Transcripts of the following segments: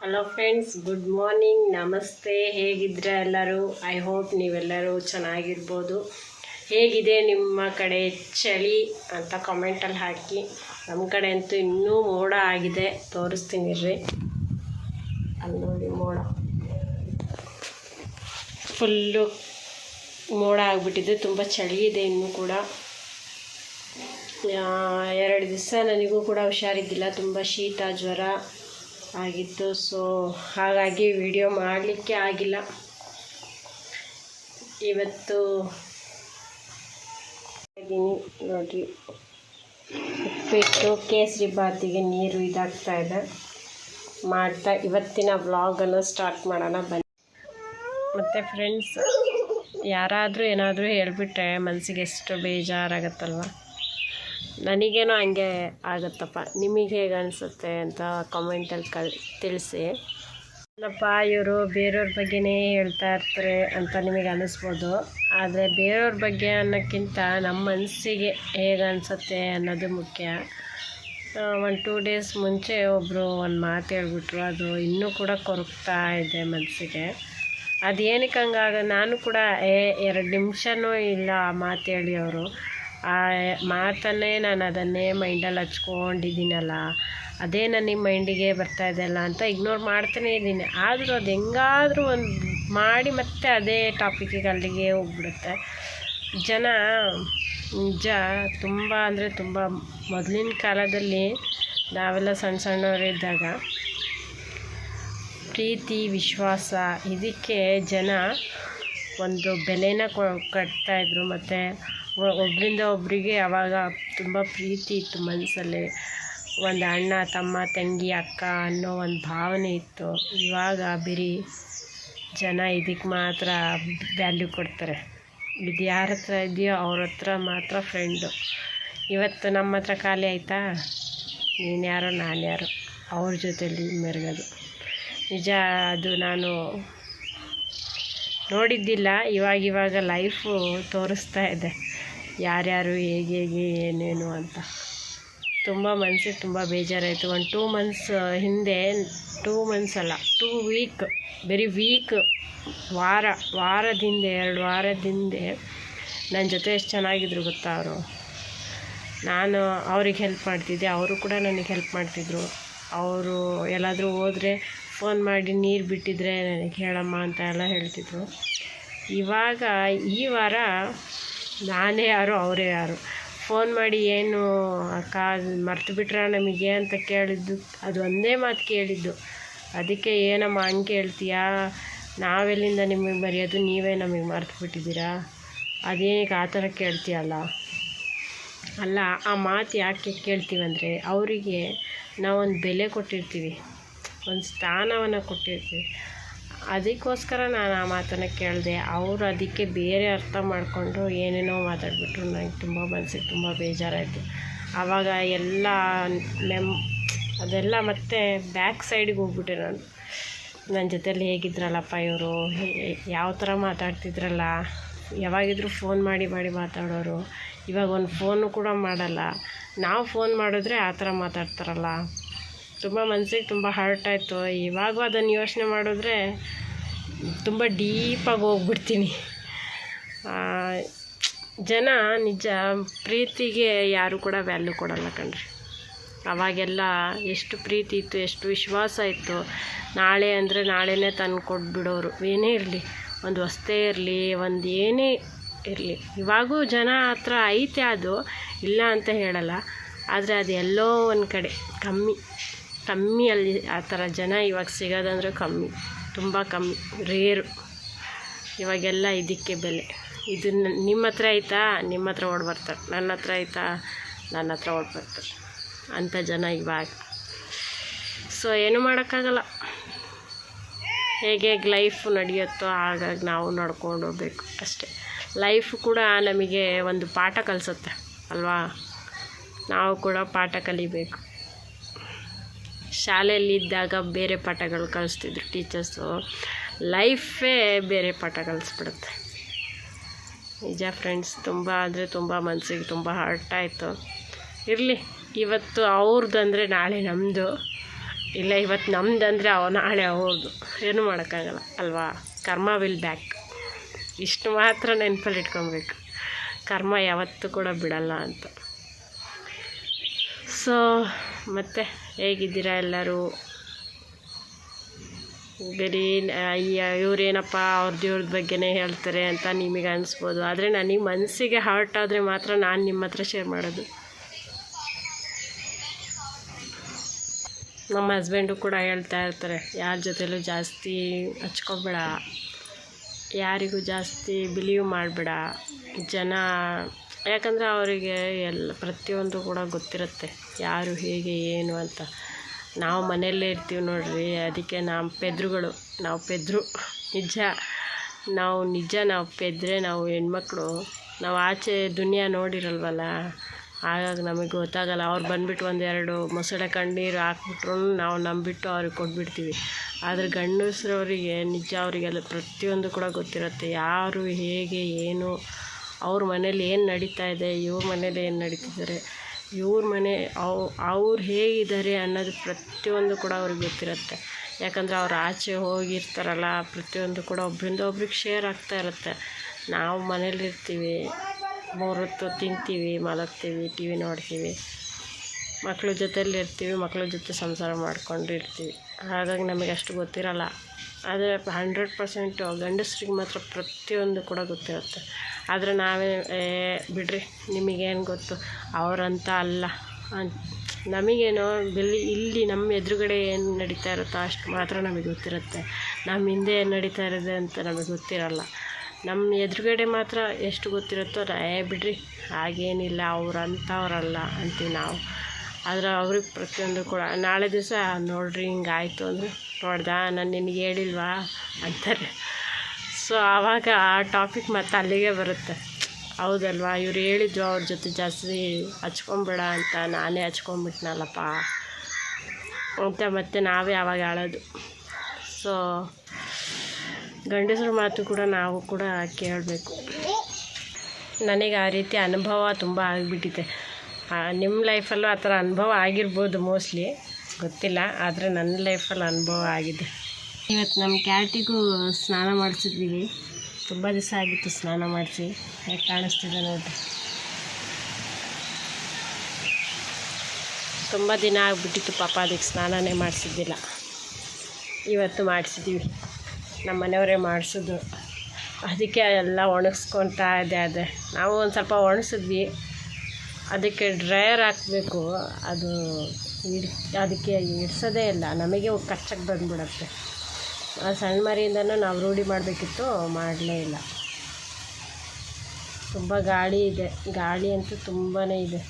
Hello friends, good morning, ನಮಸ್ತೆ. ಹೇಗಿದ್ರೆ ಎಲ್ಲರೂ? I hope ನೀವೆಲ್ಲರೂ ಚೆನ್ನಾಗಿರ್ಬೋದು. ಹೇಗಿದೆ ನಿಮ್ಮ ಕಡೆ ಚಳಿ ಅಂತ ಕಾಮೆಂಟಲ್ಲಿ ಹಾಕಿ. ನಮ್ಮ ಕಡೆ ಅಂತೂ ಇನ್ನೂ ಮೋಡ ಆಗಿದೆ, ತೋರಿಸ್ತೀನಿ ರೀ. ಅಲ್ಲಿ ನೋಡಿ, ಮೋಡ ಫುಲ್ಲು ಮೋಡ ಆಗಿಬಿಟ್ಟಿದೆ. ತುಂಬ ಚಳಿ ಇದೆ ಇನ್ನೂ ಕೂಡ. 2 ದಿವಸ ನನಗೂ ಕೂಡ ಹುಷಾರಿದ್ದಿಲ್ಲ, ತುಂಬ ಶೀತ ಜ್ವರ ಆಗಿತ್ತು. ಸೊ ಹಾಗಾಗಿ ವಿಡಿಯೋ ಮಾಡಲಿಕ್ಕೆ ಆಗಿಲ್ಲ. ಇವತ್ತು ಇದ್ದೀನಿ ನೋಡಿರಿ, ಉಪ್ಪಿಟ್ಟು ಕೇಸರಿ ಬಾತಿಗೆ ನೀರು ಇದಾಗ್ತಾ ಇದೆ. ಮಾಡ್ತಾ ಇವತ್ತಿನ ವ್ಲಾಗನ್ನು ಸ್ಟಾರ್ಟ್ ಮಾಡೋಣ ಬನ್ನಿ. ಮತ್ತು ಫ್ರೆಂಡ್ಸ್, ಯಾರಾದರೂ ಏನಾದರೂ ಹೇಳಿಬಿಟ್ರೆ ಮನಸ್ಸಿಗೆ ಎಷ್ಟು ಬೇಜಾರಾಗತ್ತಲ್ವ. ನನಗೇನೋ ಹಂಗೆ ಆಗುತ್ತಪ್ಪ. ನಿಮಗೆ ಹೇಗೆ ಅನಿಸುತ್ತೆ ಅಂತ ಕಾಮೆಂಟಲ್ಲಿ ತಿಳಿಸಿ. ಅಲ್ಲಪ್ಪ, ಇವರು ಬೇರೆಯವ್ರ ಬಗ್ಗೆನೇ ಹೇಳ್ತಾ ಇರ್ತಾರೆ ಅಂತ ನಿಮಗೆ ಅನ್ನಿಸ್ಬೋದು. ಆದರೆ ಬೇರೆಯವ್ರ ಬಗ್ಗೆ ಅನ್ನೋಕ್ಕಿಂತ ನಮ್ಮ ಮನಸ್ಸಿಗೆ ಹೇಗೆ ಅನಿಸುತ್ತೆ ಅನ್ನೋದು ಮುಖ್ಯ. 1-2 ಡೇಸ್ ಮುಂಚೆ ಒಬ್ಬರು ಒಂದು ಮಾತು ಹೇಳ್ಬಿಟ್ರು, ಅದು ಇನ್ನೂ ಕೂಡ ಕೊರಗ್ತಾ ಇದೆ ಮನಸ್ಸಿಗೆ. ಅದು ಏನಕ್ಕೆ ಹಂಗಾಗ, ನಾನು ಕೂಡ 2 ನಿಮಿಷನೂ ಇಲ್ಲ ಆ ಮಾತು ಹೇಳಿ ಅವರು. ಆ ಮಾತನ್ನೇ ನಾನು ಅದನ್ನೇ ಮೈಂಡಲ್ಲಿ ಹಚ್ಕೊಂಡಿದ್ದೀನಲ್ಲ, ಅದೇ ನನಗೆ ಮೈಂಡಿಗೆ ಬರ್ತಾಯಿದ್ದಲ್ಲ ಅಂತ ಇಗ್ನೋರ್ ಮಾಡ್ತಾನೇ ಇದ್ದೀನಿ. ಆದರೂ ಅದು ಹೆಂಗಾದರೂ ಒಂದು ಮಾಡಿ ಮತ್ತೆ ಅದೇ ಟಾಪಿಕ್ಕಿಗೆ ಅಲ್ಲಿಗೆ ಹೋಗ್ಬಿಡುತ್ತೆ. ಜನ ನಿಜ ತುಂಬ ಅಂದರೆ ತುಂಬ. ಮೊದಲಿನ ಕಾಲದಲ್ಲಿ ನಾವೆಲ್ಲ ಸಣ್ಣವರಿದ್ದಾಗ ಪ್ರೀತಿ ವಿಶ್ವಾಸ ಇದಕ್ಕೆ ಜನ ಒಂದು ಬೆಲೆನ ಕಟ್ತಾಯಿದ್ರು. ಮತ್ತು ಒಬ್ಬರಿಂದ ಒಬ್ಬರಿಗೆ ಆವಾಗ ತುಂಬ ಪ್ರೀತಿ ಇತ್ತು ಮನಸ್ಸಲ್ಲಿ. ಒಂದು ಅಣ್ಣ ತಮ್ಮ ತಂಗಿ ಅಕ್ಕ ಅನ್ನೋ ಒಂದು ಭಾವನೆ ಇತ್ತು. ಇವಾಗ ಬರೀ ಜನ ಇದಕ್ಕೆ ಮಾತ್ರ ವ್ಯಾಲ್ಯೂ ಕೊಡ್ತಾರೆ. ಇದು ಯಾರ ಹತ್ರ ಇದೆಯೋ ಅವ್ರ ಹತ್ರ ಮಾತ್ರ ಫ್ರೆಂಡು. ಇವತ್ತು ನಮ್ಮ ಹತ್ರ ಖಾಲಿ ಆಯಿತಾ, ನೀನು ಯಾರೋ ನಾನು ಯಾರೋ, ಅವ್ರ ಜೊತೆಲಿ ಮೆರಗೋದು. ನಿಜ, ಅದು ನಾನು ನೋಡಿದ್ದಿಲ್ಲ. ಇವಾಗ ಲೈಫು ತೋರಿಸ್ತಾ ಇದೆ ಯಾರ್ಯಾರು ಹೇಗೆ ಏನೇನು ಅಂತ. ತುಂಬ ಮನಸ್ಸಿಗೆ ತುಂಬ ಬೇಜಾರಾಯಿತು. 2 ಮಂತ್ಸ್ ಹಿಂದೆ, 2 ಮಂತ್ಸ್ ಅಲ್ಲ, 2 ವೀಕ್, ವೆರಿ ವೀಕ್, ವಾರದಿಂದ 2 ವಾರದಿಂದ ನನ್ನ ಜೊತೆ ಎಷ್ಟು ಚೆನ್ನಾಗಿದ್ರು ಗೊತ್ತಾ ಅವರು. ನಾನು ಅವ್ರಿಗೆ ಹೆಲ್ಪ್ ಮಾಡ್ತಿದ್ದೆ, ಅವರು ಕೂಡ ನನಗೆ ಹೆಲ್ಪ್ ಮಾಡ್ತಿದ್ರು. ಅವರು ಎಲ್ಲಾದರೂ ಹೋದರೆ ಫೋನ್ ಮಾಡಿ ನೀರು ಬಿಟ್ಟಿದ್ರೆ ನನಗೆ ಹೇಳಮ್ಮ ಅಂತ ಎಲ್ಲ ಹೇಳ್ತಿದ್ರು. ಇವಾಗ ಈ ವಾರ ನಾನೇ ಯಾರು ಅವರೇ ಯಾರು. ಫೋನ್ ಮಾಡಿ ಏನು ಅಕ್ಕ ಮರ್ತು ಬಿಟ್ರ ನಮಗೆ ಅಂತ ಕೇಳಿದ್ದು, ಅದು ಒಂದೇ ಮಾತು ಕೇಳಿದ್ದು. ಅದಕ್ಕೆ ಏನಮ್ಮ ಹಂಗೆ ಕೇಳ್ತೀಯಾ, ನಾವೆಲ್ಲಿಂದ ನಿಮಗೆ ಮರೆಯೋದು, ನೀವೇ ನಮಗೆ ಮರ್ತು ಬಿಟ್ಟಿದ್ದೀರಾ, ಅದೇನಕ್ಕೆ ಆ ಥರ ಕೇಳ್ತೀಯಲ್ಲ. ಅಲ್ಲ, ಆ ಮಾತು ಯಾಕೆ ಕೇಳ್ತೀವಂದರೆ ಅವರಿಗೆ ನಾವೊಂದು ಬೆಲೆ ಕೊಟ್ಟಿರ್ತೀವಿ, ಒಂದು ಸ್ಥಾನವನ್ನು ಕೊಟ್ಟಿರ್ತೀವಿ. ಅದಕ್ಕೋಸ್ಕರ ನಾನು ಆ ಮಾತನ್ನು ಕೇಳಿದೆ. ಅವರು ಅದಕ್ಕೆ ಬೇರೆ ಅರ್ಥ ಮಾಡಿಕೊಂಡು ಏನೇನೋ ಮಾತಾಡಿಬಿಟ್ರು. ನನಗೆ ತುಂಬ ಮನಸ್ಸಿಗೆ ತುಂಬ ಬೇಜಾರಾಯಿತು. ಆವಾಗ ಎಲ್ಲ ಅದೆಲ್ಲ ಮತ್ತೆ ಬ್ಯಾಕ್ ಸೈಡಿಗೆ ಹೋಗ್ಬಿಟ್ಟೆ ನಾನು. ನನ್ನ ಜೊತೆಲಿ ಹೇಗಿದ್ರಲ್ಲಪ್ಪ ಇವರು, ಯಾವ ಥರ ಮಾತಾಡ್ತಿದ್ರಲ್ಲ, ಯಾವಾಗಿದ್ರೂ ಫೋನ್ ಮಾಡಿ ಮಾತಾಡೋರು. ಇವಾಗ ಒಂದು ಫೋನು ಕೂಡ ಮಾಡಲ್ಲ. ನಾವು ಫೋನ್ ಮಾಡಿದ್ರೆ ಆ ಥರ ಮಾತಾಡ್ತಾರಲ್ಲ. ತುಂಬ ಮನಸ್ಸಿಗೆ ತುಂಬ ಹರ್ಟ್ ಆಯಿತು. ಇವಾಗೂ ಅದನ್ನು ಯೋಚನೆ ಮಾಡಿದ್ರೆ ತುಂಬ ಡೀಪಾಗಿ ಹೋಗ್ಬಿಡ್ತೀನಿ. ಜನ ನಿಜ ಪ್ರೀತಿಗೆ ಯಾರು ಕೂಡ ವ್ಯಾಲ್ಯೂ ಕೊಡಲ್ಲ ಕಣ್ರಿ. ಅವಾಗೆಲ್ಲ ಎಷ್ಟು ಪ್ರೀತಿ ಇತ್ತು, ಎಷ್ಟು ವಿಶ್ವಾಸ ಇತ್ತು. ನಾಳೆ ಅಂದರೆ ನಾಳೆನೇ ತಂದು ಕೊಟ್ಬಿಡೋರು. ಏನೇ ಇರಲಿ, ಒಂದು ವಸ್ತೇ ಇರಲಿ, ಒಂದು ಏನೇ ಇರಲಿ. ಇವಾಗೂ ಜನ ಹತ್ರ ಐತೆ, ಅದು ಇಲ್ಲ ಅಂತ ಹೇಳಲ್ಲ. ಆದರೆ ಅದು ಎಲ್ಲೋ ಒಂದು ಕಡೆ ಕಮ್ಮಿ ಅಲ್ಲಿ ಆ ಥರ ಜನ ಇವಾಗ ಸಿಗೋದಂದ್ರೆ ಕಮ್ಮಿ, ತುಂಬ ಕಮ್ಮಿ, ರೇರು. ಇವಾಗೆಲ್ಲ ಇದಕ್ಕೆ ಬೆಲೆ. ಇದು ನಿಮ್ಮ ಹತ್ರ ಆಯಿತಾ, ನಿಮ್ಮ ಹತ್ರ ಓಡ್ಬರ್ತಾರೆ. ನನ್ನ ಹತ್ರ ಆಯಿತಾ, ನನ್ನ ಹತ್ರ ಓಡ್ಬರ್ತಾರೆ ಅಂಥ ಜನ ಇವಾಗ. ಸೊ ಏನು ಮಾಡೋಕ್ಕಾಗಲ್ಲ. ಹೇಗೆ ಲೈಫು ನಡೆಯುತ್ತೋ ಹಾಗಾಗಿ ನಾವು ನಡ್ಕೊಂಡು ಹೋಗ್ಬೇಕು ಅಷ್ಟೇ. ಲೈಫು ಕೂಡ ನಮಗೆ ಒಂದು ಪಾಠ ಕಲಿಸುತ್ತೆ ಅಲ್ವಾ. ನಾವು ಕೂಡ ಪಾಠ ಕಲಿಬೇಕು. ಶಾಲೆಯಲ್ಲಿದ್ದಾಗ ಬೇರೆ ಪಾಠಗಳು ಕಲಿಸ್ತಿದ್ರು ಟೀಚರ್ಸು. ಲೈಫೇ ಬೇರೆ ಪಾಠ ಕಲಿಸ್ಬಿಡುತ್ತೆ. ನಿಜ ಫ್ರೆಂಡ್ಸ್, ತುಂಬ ಅಂದರೆ ತುಂಬ ಮನಸ್ಸಿಗೆ ತುಂಬ ಹರ್ಟ್ ಆಯಿತು. ಇರಲಿ, ಇವತ್ತು ಅವ್ರದ್ದು ಅಂದರೆ ನಾಳೆ ನಮ್ಮದು. ಇಲ್ಲ ಇವತ್ತು ನಮ್ದು ಅಂದರೆ ನಾಳೆ ಅವ್ರದ್ದು, ಏನೂ ಮಾಡೋಕ್ಕಾಗಲ್ಲ ಅಲ್ವಾ. ಕರ್ಮ ವಿಲ್ ಬ್ಯಾಕ್, ಇಷ್ಟು ಮಾತ್ರ ನೆನಪಲ್ಲಿ ಇಟ್ಕೊಬೇಕು. ಕರ್ಮ ಯಾವತ್ತೂ ಕೂಡ ಬಿಡಲ್ಲ ಅಂತ. ಸೊ ಮತ್ತು ಹೇಗಿದ್ದೀರಾ ಎಲ್ಲರೂ? ಬರೀ ಇವರೇನಪ್ಪ ಅವ್ರದ್ದು ಬಗ್ಗೆನೇ ಹೇಳ್ತಾರೆ ಅಂತ ನಿಮಗೆ ಅನಿಸ್ಬೋದು. ಆದರೆ ನನಗೆ ಮನಸ್ಸಿಗೆ ಹರ್ಟ್ ಆದರೆ ಮಾತ್ರ ನಾನು ನಿಮ್ಮ ಹತ್ರ ಶೇರ್ ಮಾಡೋದು. ನಮ್ಮ ಹಸ್ಬೆಂಡು ಕೂಡ ಹೇಳ್ತಾ ಇರ್ತಾರೆ, ಯಾರ ಜೊತೆಲೂ ಜಾಸ್ತಿ ಹಚ್ಕೊಬೇಡ, ಯಾರಿಗೂ ಜಾಸ್ತಿ ಬಿಲೀವ್ ಮಾಡಬೇಡ ಜನ. ಯಾಕಂದರೆ ಅವರಿಗೆ ಪ್ರತಿಯೊಂದು ಕೂಡ ಗೊತ್ತಿರುತ್ತೆ ಯಾರು ಹೇಗೆ ಏನು ಅಂತ. ನಾವು ಮನೆಯಲ್ಲೇ ಇರ್ತೀವಿ ನೋಡ್ರಿ, ಅದಕ್ಕೆ ನಾವು ಪೆದ್ರುಗಳು, ನಾವು ಪೆದ್ರು ನಿಜ. ನಾವು ಪೆದ್ರೆ, ನಾವು ಹೆಣ್ಮಕ್ಳು, ನಾವು ಆಚೆ ದುನಿಯಾ ನೋಡಿರಲ್ವಲ್ಲ, ಹಾಗಾಗಿ ನಮಗೆ ಗೊತ್ತಾಗಲ್ಲ. ಅವ್ರು ಬಂದುಬಿಟ್ಟು ಒಂದೆರಡು ಮೊಸಳೆ ಕಣ್ಣೀರು ಹಾಕ್ಬಿಟ್ರು ನಾವು ನಂಬಿಟ್ಟು ಅವ್ರಿಗೆ ಕೊಟ್ಬಿಡ್ತೀವಿ. ಆದರೆ ಗಂಡಸ್ರವರಿಗೆ ನಿಜ, ಅವರಿಗೆಲ್ಲ ಪ್ರತಿಯೊಂದು ಕೂಡ ಗೊತ್ತಿರುತ್ತೆ ಯಾರು ಹೇಗೆ ಏನು, ಅವ್ರ ಮನೇಲಿ ಏನು ನಡೀತಾ ಇದೆ, ಇವ್ರ ಮನೇಲಿ ಏನು ನಡೀತಿದ್ದಾರೆ, ಇವ್ರ ಮನೆ ಅವ್ರು ಹೇಗಿದ್ದಾರೆ ಅನ್ನೋದು ಪ್ರತಿಯೊಂದು ಕೂಡ ಅವ್ರಿಗೆ ಗೊತ್ತಿರುತ್ತೆ. ಯಾಕಂದರೆ ಅವ್ರು ಆಚೆ ಹೋಗಿರ್ತಾರಲ್ಲ, ಪ್ರತಿಯೊಂದು ಕೂಡ ಒಬ್ಬರಿಂದ ಒಬ್ರಿಗೆ ಶೇರ್ ಆಗ್ತಾ ಇರುತ್ತೆ. ನಾವು ಮನೇಲಿರ್ತೀವಿ, 3 ಹೊತ್ತು ತಿಂತೀವಿ, ಮಲಗ್ತೀವಿ, ಟಿ ವಿ ನೋಡ್ತೀವಿ, ಮಕ್ಳ ಜೊತೆಯಲ್ಲಿರ್ತೀವಿ, ಮಕ್ಳ ಜೊತೆ ಸಂಸಾರ ಮಾಡ್ಕೊಂಡಿರ್ತೀವಿ. ಹಾಗಾಗಿ ನಮಗೆ ಅಷ್ಟು ಗೊತ್ತಿರಲ್ಲ. ಆದರೆ 100% ಗಂಡಸ್ರಿಗೆ ಮಾತ್ರ ಪ್ರತಿಯೊಂದು ಕೂಡ ಗೊತ್ತಿರುತ್ತೆ. ಆದರೆ ನಾವೇ ಬಿಡ್ರಿ, ನಿಮಗೇನು ಗೊತ್ತು, ಅವರಂತ ಅಲ್ಲ, ನಮಗೇನೋ ಇಲ್ಲಿ ನಮ್ಮ ಎದುರುಗಡೆ ಏನು ನಡೀತಾ ಇರುತ್ತೋ ಅಷ್ಟು ಮಾತ್ರ ನಮಗೆ ಗೊತ್ತಿರುತ್ತೆ. ನಮ್ಮ ಹಿಂದೆ ಏನು ನಡೀತಾ ಇರೋದು ಅಂತ ನಮಗೆ ಗೊತ್ತಿರಲ್ಲ. ನಮ್ಮ ಎದುರುಗಡೆ ಮಾತ್ರ ಎಷ್ಟು ಗೊತ್ತಿರುತ್ತೋ ಬಿಡ್ರಿ ಹಾಗೇನಿಲ್ಲ, ಅವರಂಥವ್ರಲ್ಲ ಅಂತೀವಿ ನಾವು. ಆದರೆ ಅವ್ರಿಗೆ ಪ್ರತಿಯೊಂದು ಕೂಡ ನಾಳೆ ದಿವಸ ನೋಡ್ರಿ ಹಿಂಗಾಯಿತು ಅಂದರೆ, ನೋಡ್ದಾ ನಾನು ನಿನಗೆ ಹೇಳಿಲ್ವಾ ಅಂತಾರೆ. ಸೊ ಆವಾಗ ಆ ಟಾಪಿಕ್ ಮತ್ತೆ ಅಲ್ಲಿಗೆ ಬರುತ್ತೆ. ಹೌದಲ್ವಾ, ಇವ್ರು ಹೇಳಿದ್ರು ಅವ್ರ ಜೊತೆ ಜಾಸ್ತಿ ಹಚ್ಕೊಂಬೇಡ ಅಂತ, ನಾನೇ ಹಚ್ಕೊಂಬಿಟ್ನಲ್ಲಪ್ಪ ಅಂತ ಮತ್ತೆ ನಾವೇ ಆವಾಗ ಆಳೋದು. ಸೊ ಗಂಡಸ್ರ ಮಾತು ಕೂಡ ನಾವು ಕೂಡ ಕೇಳಬೇಕು. ನನಗೆ ಆ ರೀತಿ ಅನುಭವ ತುಂಬ ಆಗಿಬಿಟ್ಟಿದೆ. ನಿಮ್ಮ ಲೈಫಲ್ಲೂ ಆ ಥರ ಅನುಭವ ಆಗಿರ್ಬೋದು, ಮೋಸ್ಟ್ಲಿ ಗೊತ್ತಿಲ್ಲ. ಆದರೆ ನನ್ನ ಲೈಫಲ್ಲಿ ಅನುಭವ ಆಗಿದೆ. ಇವತ್ತು ನಮ್ಮ ಕ್ಯಾಟಿಗೂ ಸ್ನಾನ ಮಾಡಿಸಿದ್ವಿ. ತುಂಬ ದಿವಸ ಆಗಿತ್ತು ಸ್ನಾನ ಮಾಡಿಸಿ. ಹೇಗೆ ಕಾಣಿಸ್ತಿದೆ ನೋಡಿರಿ, ತುಂಬ ದಿನ ಆಗಿಬಿಟ್ಟಿತ್ತು ಪಾಪ, ಅದಕ್ಕೆ ಸ್ನಾನನೇ ಮಾಡಿಸಿದ್ದಿಲ್ಲ. ಇವತ್ತು ಮಾಡಿಸಿದ್ದೀವಿ, ನಮ್ಮ ಮನೆಯವರೇ ಮಾಡಿಸಿದ್ರು. ಅದಕ್ಕೆ ಎಲ್ಲ ಒಣಗಿಸ್ಕೊತಾ ಇದೆ. ನಾವು ಒಂದು ಸ್ವಲ್ಪ ಒಣಗಿಸಿದ್ವಿ, ಅದಕ್ಕೆ ಡ್ರೈಯರ್ ಹಾಕಬೇಕು. ಅದು ಅದಕ್ಕೆ ಇಡ್ಸೋದೇ ಇಲ್ಲ, ನಮಗೆ ಕಚ್ಚಕ್ಕೆ ಬಂದುಬಿಡತ್ತೆ. ಆ ಸಣ್ಣ ಮರಿಯಿಂದನೂ ನಾವು ರೂಢಿ ಮಾಡಬೇಕಿತ್ತು, ಮಾಡಲೇ ಇಲ್ಲ. ತುಂಬ ಗಾಳಿ ಇದೆ, ಗಾಳಿ ಅಂತೂ ತುಂಬಾ ಇದೆ.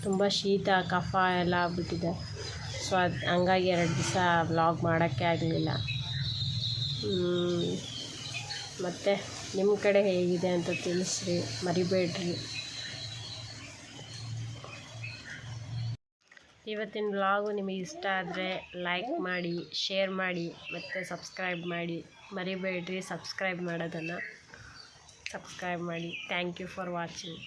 ತುಂಬ ಶೀತ ಕಫ ಎಲ್ಲ ಆಗ್ಬಿಟ್ಟಿದೆ. ಸೊ ಹಂಗಾಗಿ 2 ದಿವಸ ವ್ಲಾಗ್ ಮಾಡೋಕ್ಕೆ ಆಗಲಿಲ್ಲ. ಮತ್ತು ನಿಮ್ಮ ಕಡೆ ಹೇಗಿದೆ ಅಂತ ತಿಳಿಸ್ರಿ, ಮರಿಬೇಡ್ರಿ. ಇವತ್ತಿನ ವ್ಲಾಗು ನಿಮಗೆ ಇಷ್ಟ ಆದರೆ ಲೈಕ್ ಮಾಡಿ, ಶೇರ್ ಮಾಡಿ ಮತ್ತು ಸಬ್ಸ್ಕ್ರೈಬ್ ಮಾಡಿ. ಮರಿಬೇಡ್ರಿ ಸಬ್ಸ್ಕ್ರೈಬ್ ಮಾಡೋದನ್ನು. ಸಬ್ಸ್ಕ್ರೈಬ್ ಮಾಡಿ. Thank you for watching.